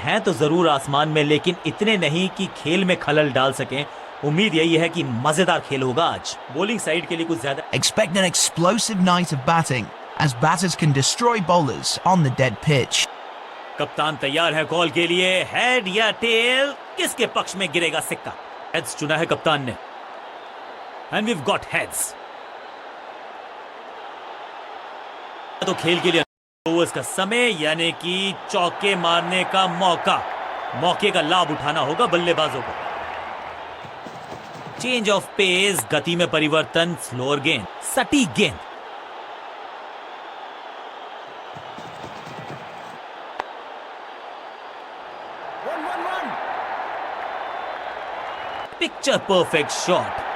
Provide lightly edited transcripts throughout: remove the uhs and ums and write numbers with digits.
हैं तो जरूर आसमान में, लेकिन इतने नहीं कि खेल में खलल डाल सकें। उम्मीद यही है कि मजेदार खेल होगा आज। बॉलिंग साइड के लिए कुछ ज्यादा Expect an explosive night of batting, as batters can destroy bowlers on the dead pitch. कप्तान तैयार है कॉल के लिए। हेड या टेल, किसके पक्ष में गिरेगा सिक्का? हेड्स चुना है कप्तान ने, and we have got heads. तो खेल के लिए ओवर्स का समय, यानी कि चौके मारने का मौके का लाभ उठाना होगा बल्लेबाजों को। चेंज ऑफ पेस, गति में परिवर्तन, स्लोअर गेंद, सटीक गेंद। Picture perfect shot.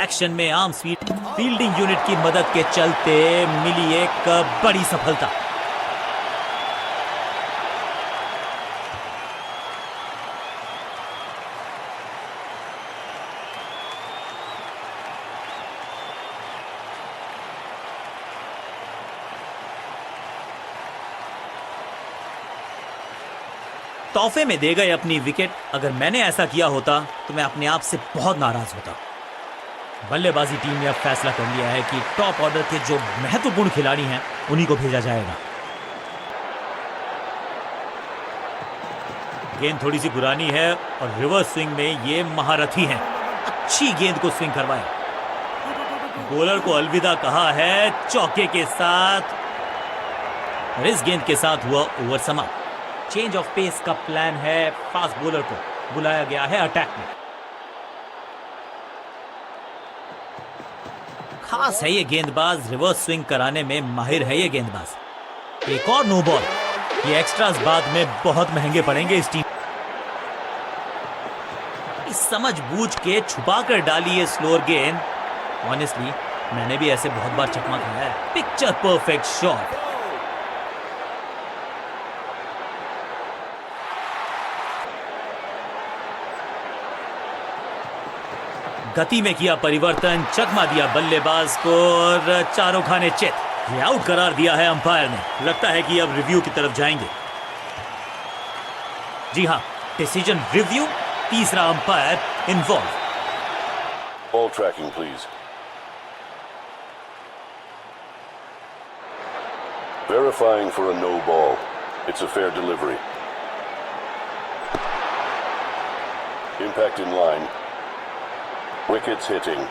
एक्शन में आर्म स्वीट, फील्डिंग यूनिट की मदद के चलते मिली एक बड़ी सफलता। तोहफे में दे गए अपनी विकेट। अगर मैंने ऐसा किया होता तो मैं अपने आप से बहुत नाराज होता। बल्लेबाजी टीम ने अब फैसला कर लिया है कि टॉप ऑर्डर के जो महत्वपूर्ण खिलाड़ी हैं उन्हीं को भेजा जाएगा। गेंद थोड़ी सी पुरानी है और रिवर्स स्विंग में ये महारथी हैं। अच्छी गेंद को स्विंग करवाया। बॉलर को अलविदा कहा है चौके के साथ, और इस गेंद के साथ हुआ ओवर समाप्त। चेंज ऑफ पेस का प्लान है। फास्ट बॉलर को बुलाया गया है अटैक में। खास है ये गेंदबाज, रिवर्स स्विंग कराने में माहिर है ये गेंदबाज। एक और नो बॉल। ये एक्स्ट्रास बाद में बहुत महंगे पड़ेंगे इस टीम। इस समझ बूझ के छुपा कर डाली है स्लोअर गेंद। ऑनेस्टली मैंने भी ऐसे बहुत बार चकमा खाया है। Picture perfect shot. गति में किया परिवर्तन, चकमा दिया बल्लेबाज को और चारों खाने चित। ये आउट करार दिया है अंपायर ने। लगता है कि अब रिव्यू की तरफ जाएंगे। जी हां, डिसीजन रिव्यू। तीसरा umpire involve. Ball tracking, please. Verifying for a no ball. It's a fair delivery. Impact in line. Wickets hitting.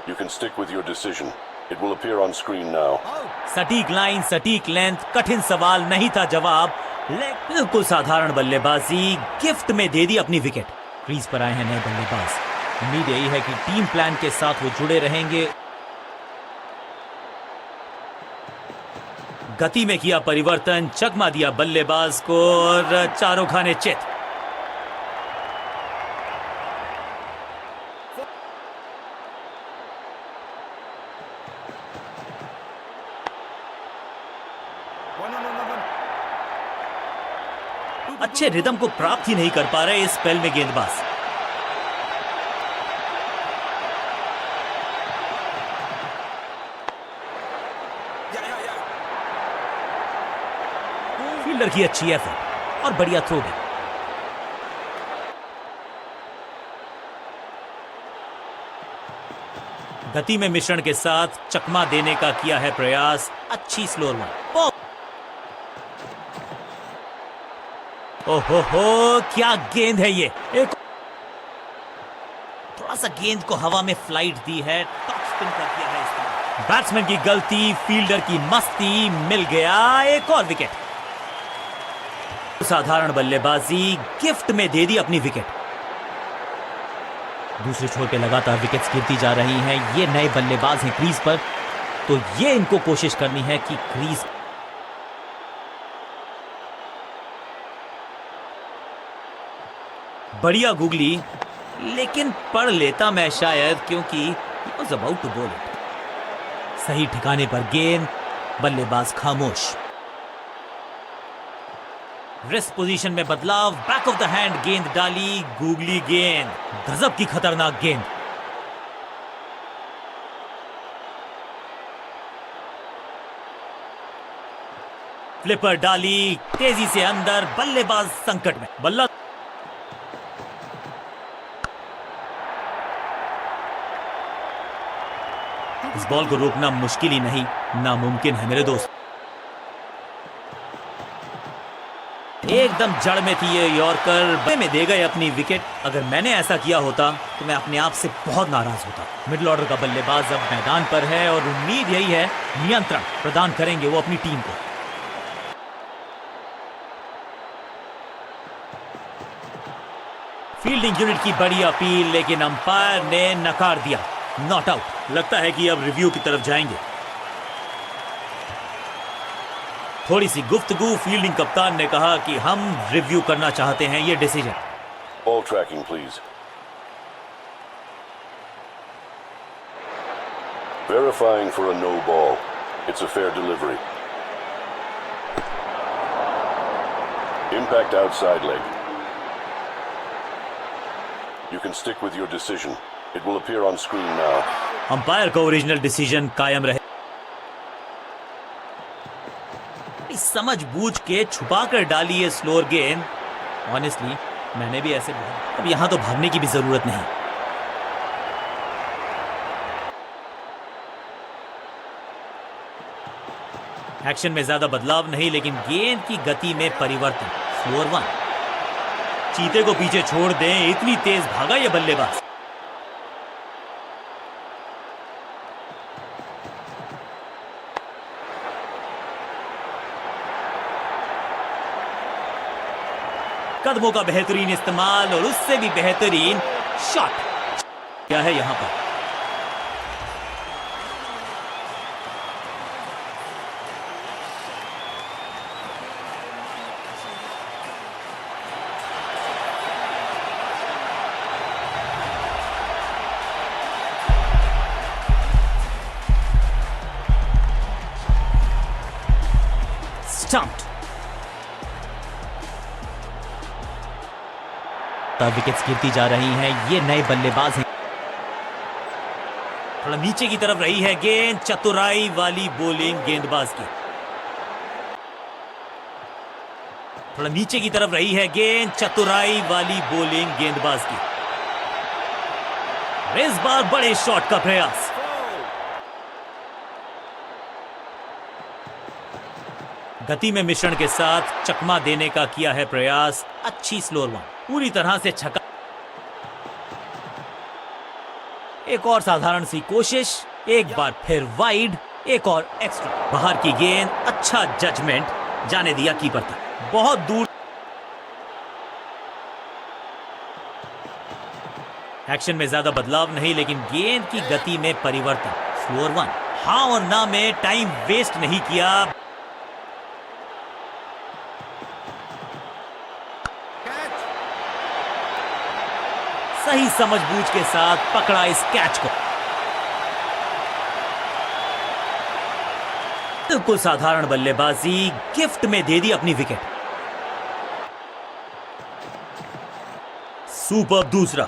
You can stick with your decision. It will appear on screen now. सटीक line, सटीक length, कठिन सवाल नहीं था जवाब। बिल्कुल साधारण बल्लेबाजी, गिफ्ट में दे दी अपनी विकेट। क्रीज पर आए हैं नए बल्लेबाज। उम्मीद यही है कि टीम प्लान के साथ वो जुड़े रहेंगे। गति में किया परिवर्तन, चकमा दिया बल्लेबाज को और चारों खाने चित। अच्छे रिदम को प्राप्त ही नहीं कर पा रहे इस स्पेल में गेंदबाज। फील्डर की अच्छी एफर्ट और बढ़िया थ्रो भी। गति में मिश्रण के साथ चकमा देने का किया है प्रयास। अच्छी स्लोअर वन। ओहो हो, क्या गेंद है ये। एक थोड़ा सा गेंद को हवा में फ्लाइट दी है, टॉप स्पिन कर दिया है इसने। बैट्समैन की गलती, फील्डर की मस्ती, मिल गया एक और विकेट। साधारण बल्लेबाजी, गिफ्ट में दे दी अपनी विकेट। दूसरे छोर पे लगातार विकेट्स गिरती जा रही हैं। ये नए बल्लेबाज हैं क्रीज पर, तो ये इनको कोशिश करनी है कि क्रीज बढ़िया गुगली, लेकिन पढ़ लेता मैं शायद, क्योंकि he was about to bowl it. सही ठिकाने पर गेंद, बल्लेबाज खामोश। रिस्ट पोजीशन में बदलाव, बैक ऑफ द हैंड गेंद डाली, गुगली गेंद, गजब की खतरनाक गेंद। फ्लिपर डाली तेजी से अंदर, बल्लेबाज संकट में। बल्ला इस बॉल को रोकना मुश्किल ही नहीं, नामुमकिन है मेरे दोस्त। एकदम जड़ में थी ये यॉर्कर, में दे गए अपनी विकेट। अगर मैंने ऐसा किया होता तो मैं अपने आप से बहुत नाराज होता। मिडिल ऑर्डर का बल्लेबाज अब मैदान पर है और उम्मीद यही है नियंत्रण प्रदान करेंगे वो अपनी टीम को। फील्डिंग यूनिट की बड़ी अपील, लेकिन अंपायर ने नकार दिया, नॉट आउट। लगता है कि अब रिव्यू की तरफ जाएंगे। थोड़ी सी गुफ्तगू, फील्डिंग कप्तान ने कहा कि हम रिव्यू करना चाहते हैं ये decision. Ball tracking, please. Verifying for a no ball. It's a fair delivery. Impact outside leg. You can stick with your decision. It will appear on screen now. Umpire का ओरिजिनल डिसीजन कायम रहे। समझ बूझ के छुपा कर डाली है स्लोअर गेंद। ऑनेस्टली मैंने भी ऐसे भागा। अब यहां तो भागने की भी जरूरत नहीं। एक्शन में ज्यादा बदलाव नहीं, लेकिन गेंद की गति में परिवर्तन। Slower one. चीते को पीछे छोड़ दें, इतनी तेज भागा ये बल्लेबाज। कदमों का बेहतरीन इस्तेमाल और उससे भी बेहतरीन शॉट। क्या है यहां पर? स्टंप्ड। विकेट्स गिरती जा रही हैं, ये नए बल्लेबाज हैं। थोड़ा नीचे की तरफ रही है गेंद, चतुराई वाली बॉलिंग गेंदबाज की। थोड़ा नीचे की तरफ रही है गेंद, चतुराई वाली बॉलिंग गेंदबाज की। इस बार बड़े शॉट का प्रयास। गति में मिश्रण के साथ चकमा देने का किया है प्रयास। अच्छी स्लोअर वन, पूरी तरह से छक्का। एक और साधारण सी कोशिश, एक बार फिर वाइड, एक और एक्स्ट्रा। बाहर की गेंद, अच्छा जजमेंट, जाने दिया कीपर तक, बहुत दूर। एक्शन में ज्यादा बदलाव नहीं, लेकिन गेंद की गति में परिवर्तन। Slower one. हाँ और ना में टाइम वेस्ट नहीं किया। सही समझबूझ के साथ पकड़ा इस कैच को। बिल्कुल साधारण बल्लेबाजी, गिफ्ट में दे दी अपनी विकेट। सुपर दूसरा।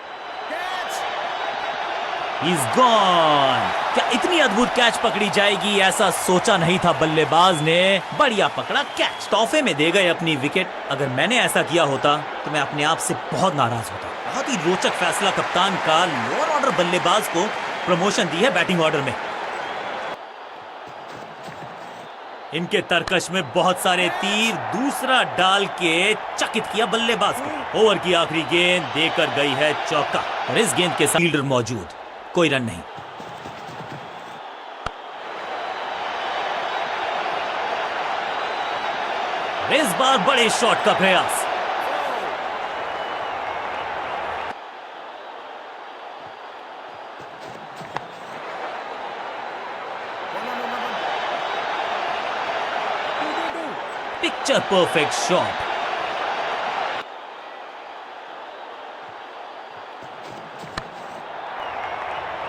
He's gone। क्या इतनी अद्भुत कैच पकड़ी जाएगी, ऐसा सोचा नहीं था बल्लेबाज ने। बढ़िया पकड़ा कैच, तोहफे में दे गए अपनी विकेट। अगर मैंने ऐसा किया होता तो मैं अपने आप से बहुत नाराज होता। बहुत ही रोचक फैसला कप्तान का। लोअर ऑर्डर बल्लेबाज को प्रमोशन दी है बैटिंग ऑर्डर में। इनके तरकश में बहुत सारे तीर, दूसरा डाल के चकित किया बल्लेबाज को। ओवर की आखिरी गेंद देकर गई है चौका, और इस गेंद के साथ फील्डर मौजूद, कोई रन नहीं। इस बार बड़े शॉट का प्रयास। Picture perfect shot.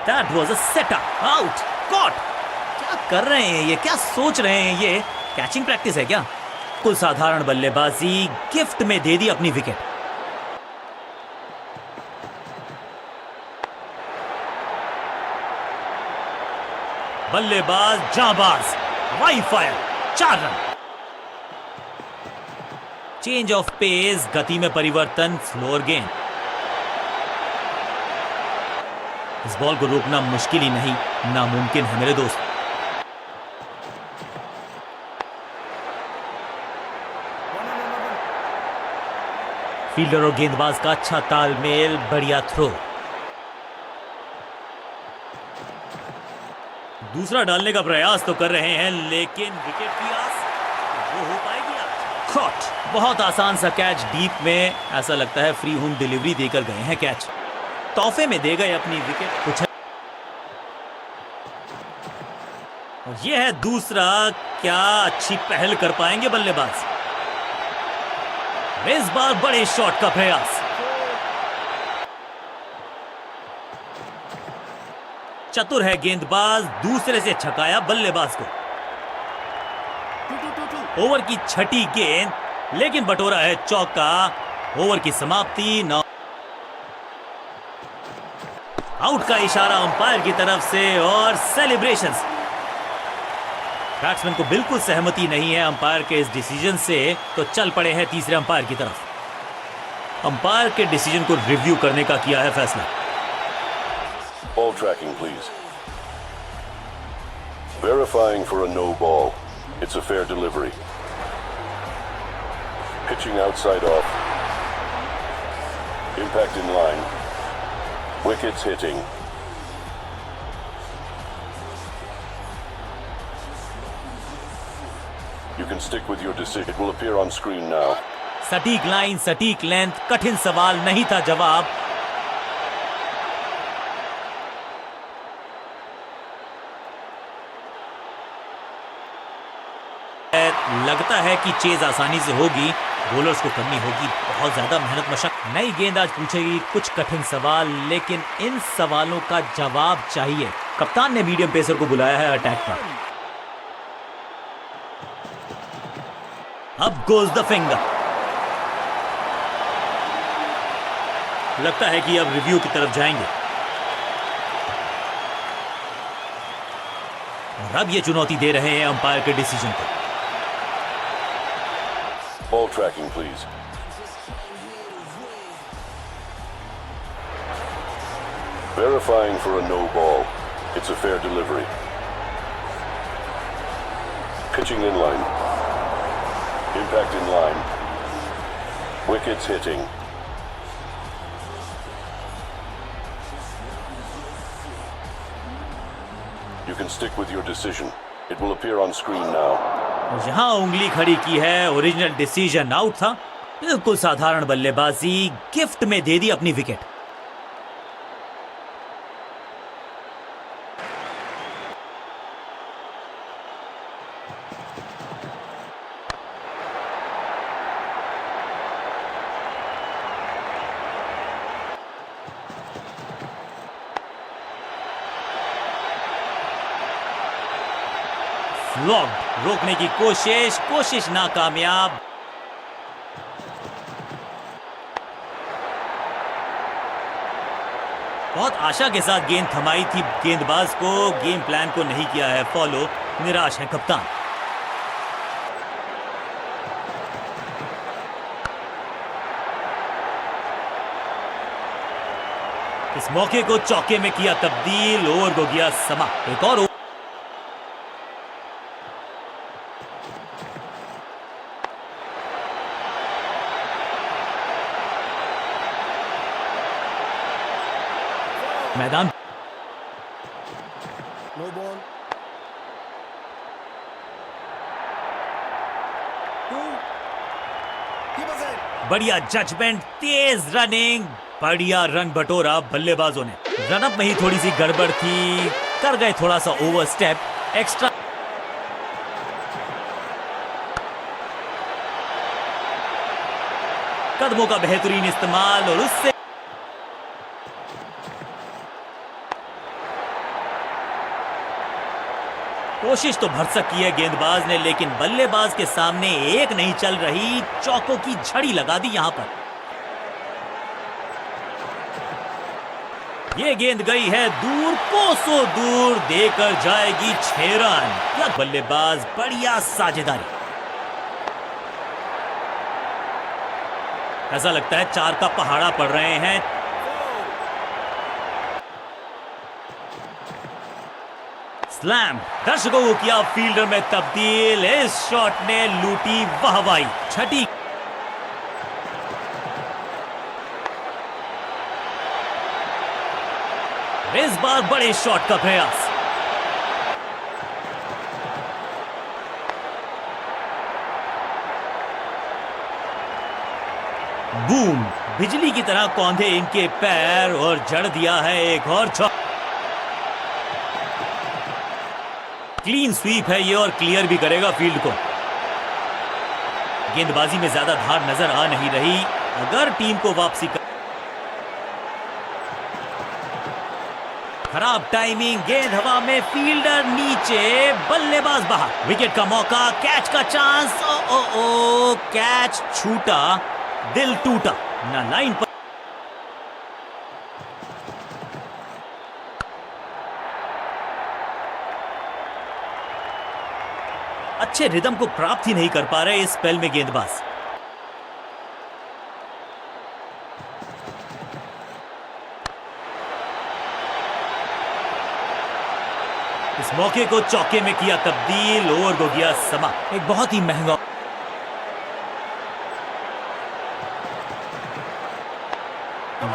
That was a setup. Out. Caught. क्या कर रहे हैं ये, क्या सोच रहे हैं ये? कैचिंग प्रैक्टिस है क्या? कुल साधारण बल्लेबाजी, गिफ्ट में दे दी अपनी विकेट। बल्लेबाज जाबाज, वाई फायर, 4 रन। चेंज ऑफ पेस, गति में परिवर्तन, स्लोअर गेंद। इस बॉल को रोकना मुश्किल ही नहीं, नामुमकिन है मेरे दोस्त। फील्डर और गेंदबाज का अच्छा तालमेल, बढ़िया थ्रो। दूसरा डालने का प्रयास तो कर रहे हैं, लेकिन विकेट की आस वो हो पाएगी आज? कॉट। बहुत आसान सा कैच डीप में, ऐसा लगता है फ्री होम डिलीवरी देकर गए हैं कैच। तोहफे में दे गए अपनी विकेट। कुछ ये है दूसरा, क्या अच्छी पहल कर पाएंगे बल्लेबाज। इस बार बड़े शॉट का प्रयास। चतुर है गेंदबाज, दूसरे से छकाया बल्लेबाज को। ओवर की छठी गेंद, लेकिन बटोरा है चौका। ओवर की समाप्ति। आउट का इशारा अंपायर की तरफ से और सेलिब्रेशंस। बैट्समैन को बिल्कुल सहमति नहीं है अंपायर के इस डिसीजन से, तो चल पड़े हैं तीसरे अंपायर की तरफ। अंपायर के डिसीजन को रिव्यू करने का किया है फैसला। Ball tracking, please. Verifying for a no ball. It's a fair delivery. Pitching outside off. Impact in line. Wickets hitting. You can stick with your decision. It will appear on screen now. सटीक line, सटीक length, कठिन सवाल नहीं था जवाब। लगता है कि चेज आसानी से होगी, बॉलर्स को करनी होगी बहुत ज्यादा मेहनत मशक्कत। नई गेंद आज पूछेगी कुछ कठिन सवाल, लेकिन इन सवालों का जवाब चाहिए। कप्तान ने मीडियम पेसर को बुलाया है अटैक पर। अब गोज द फिंगर। लगता है कि अब रिव्यू की तरफ जाएंगे और अब ये चुनौती दे रहे हैं अंपायर के डिसीजन को। Ball tracking, please. Verifying for a no ball. It's a fair delivery. Pitching in line. Impact in line. Wickets hitting. You can stick with your decision. It will appear on screen now. यहां उंगली खड़ी की है, original decision out था। बिल्कुल साधारण बल्लेबाजी, gift में दे दी अपनी विकेट। लॉक्ड, रोकने की कोशिश नाकामयाब। बहुत आशा के साथ गेंद थमाई थी गेंदबाज को, गेम प्लान को नहीं किया है फॉलो। निराश है कप्तान। इस मौके को चौके में किया तब्दील, ओवर को गया समाप्त। एक और मैदान। No ball. 2. Keep us in. बढ़िया जजमेंट, तेज रनिंग, बढ़िया रन बटोरा बल्लेबाजों ने। रनअप में ही थोड़ी सी गड़बड़ थी, कर गए थोड़ा सा ओवर स्टेप। एक्स्ट्रा कदमों का बेहतरीन इस्तेमाल और उससे कोशिश तो भरसक की है गेंदबाज ने, लेकिन बल्लेबाज के सामने एक नहीं चल रही। चौकों की झड़ी लगा दी यहां पर। ये गेंद गई है दूर, कोसों दूर, देकर जाएगी 6 रन। बल्लेबाज बढ़िया साझेदारी। ऐसा लगता है 4 का पहाड़ा पड़ रहे हैं। स्लैम, दर्शकों को किया फील्डर में तब्दील। इस शॉट ने लूटी वाहवाही। छठी इस बार बड़े शॉट का प्रयास। बूम, बिजली की तरह कौंधे इनके पैर और जड़ दिया है एक और छक्का। क्लीन स्वीप है ये और क्लियर भी करेगा फील्ड को। गेंदबाजी में ज्यादा धार नजर आ नहीं रही। अगर टीम को वापसी कर... खराब टाइमिंग, गेंद हवा में, फील्डर नीचे, बल्लेबाज बाहर। विकेट का मौका, कैच का चांस। ओ ओ ओ, कैच छूटा, दिल टूटा ना। लाइन पर अच्छे रिदम को प्राप्त ही नहीं कर पा रहे इस स्पेल में गेंदबाज। इस मौके को चौके में किया तब्दील। ओवर को गया समा। एक बहुत ही महंगा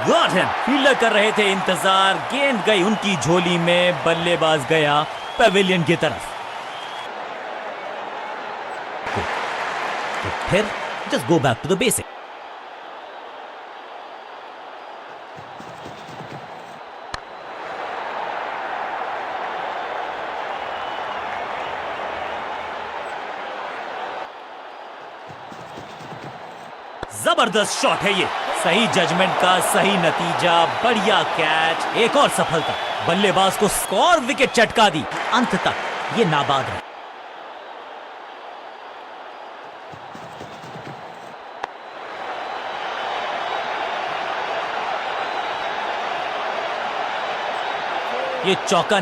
गॉट हिम। फील्डर कर रहे थे इंतजार, गेंद गई उनकी झोली में, बल्लेबाज गया पेविलियन की तरफ। तो फिर just go back to the basic. जबरदस्त शॉट है ये, सही जजमेंट का सही नतीजा, बढ़िया कैच, एक और सफलता। बल्लेबाज को स्कोर, विकेट चटका दी। अंत तक ये नाबाद है। ये चौका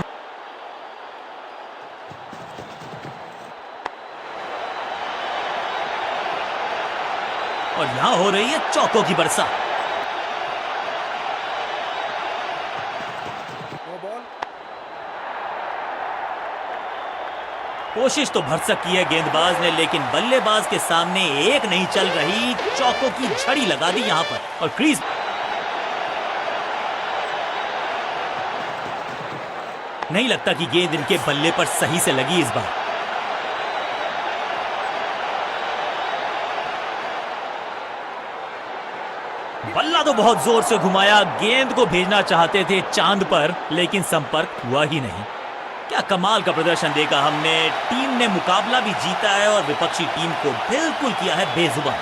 और यहां हो रही है चौकों की बरसात। कोशिश तो भरसक की है गेंदबाज ने, लेकिन बल्लेबाज के सामने एक नहीं चल रही। चौकों की झड़ी लगा दी यहां पर और क्रीज। नहीं लगता कि गेंद इनके बल्ले पर सही से लगी इस बार। बल्ला तो बहुत जोर से घुमाया, गेंद को भेजना चाहते थे चांद पर, लेकिन संपर्क हुआ ही नहीं। क्या कमाल का प्रदर्शन देखा हमने। टीम ने मुकाबला भी जीता है और विपक्षी टीम को बिल्कुल किया है बेजुबान।